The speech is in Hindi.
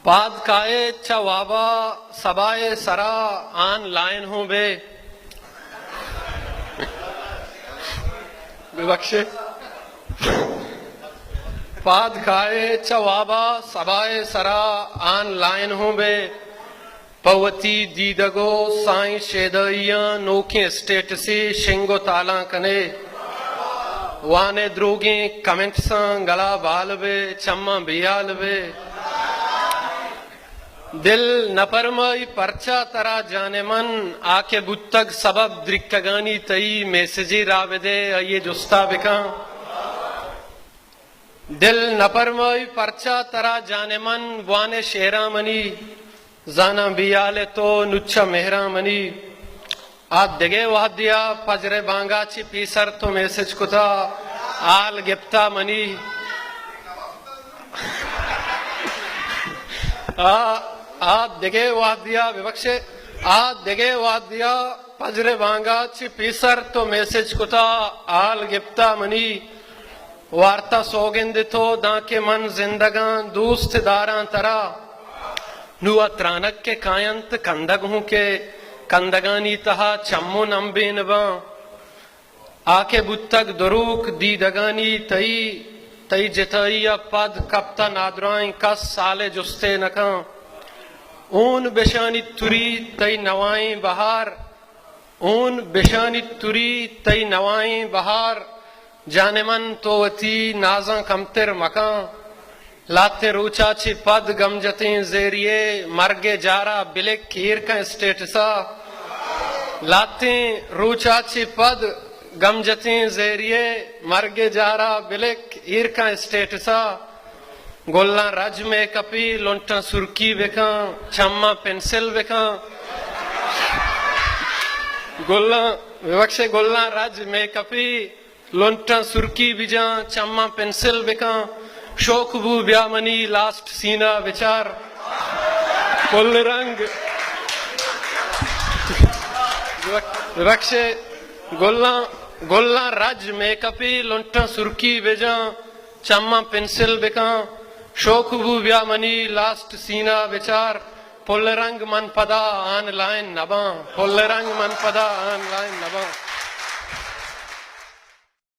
पाद काए चवाबा सबाए सरा आन लाइन हूं बे विवक्षे पाद काए चवाबा सबाए सरा आन लाइन हूं बे पवती दीदगो साई शेदइया नोखे स्टेट से शिंगो ताला कने वाने द्रोगे कमेंट सा गला बालबे चम्मा बियालबे दिल नपरमई परचा तरा जाने मन आके बुत्तग सबब द्रिक्कगानी तई मैसेजी रावेदे ये जुस्ता बिका दिल नपरमई परचा तरा जाने मन वाने शेरा मनी जाना बियाले तो नुच्छा मेहरा मनी आ दिगे वाद्या पजरे बांगाची पीसर तो मैसेज कुता आल गिप्ता मनी आ दिगे वाद्या विवक्षे आ दिगे वाद्या पजरे बांगाची पीसर तो मैसेज कुता आल गिप्ता मनी वार्ता सोगेंद तो दाके मन जिंदगान दोस्त दारा तरा नुआ त्रानक के कायंत कंदग हूं के कंदगानी तहा चम्मो नंबेन बा आके बुत्तक दरूक दीदगानी तई तई जितई पद कप्ता नादराई कस साले जुस्ते नका ऊन बेशानी तुरी तई नवाई बहार ऊन बेशानी तुरी तई नवाई बहार जाने मन तो वती नाजा कमतिर मका लाते रूचाची पद गमजते जेरिए मरगे जारा बिलेक खीर का स्टेटसा लाते रूचाची पद गमजते जेरिए मरगे जारा बिलेक ईर का स्टेटसा गोल्ला रज में कपी लोंटा सुर्की बेका चम्मा पेंसिल बेका गोल्ला विवक्षे गोल्ला रज में कपी लोंटा सुर्की बिजा चम्मा पेंसिल बेका शोकबू ब्यामनी लास्ट सीना विचार फुल रंग विवक्षे गोल्ला गोल्ला रज में कपी लोंटा सुर्की बेजा चम्मा पेंसिल बेका शोकबू ब्यामनी लास्ट सीना विचार फुल रंग मन पदा आन लाइन नबा फुल रंग मन पदा आन लाइन नबा।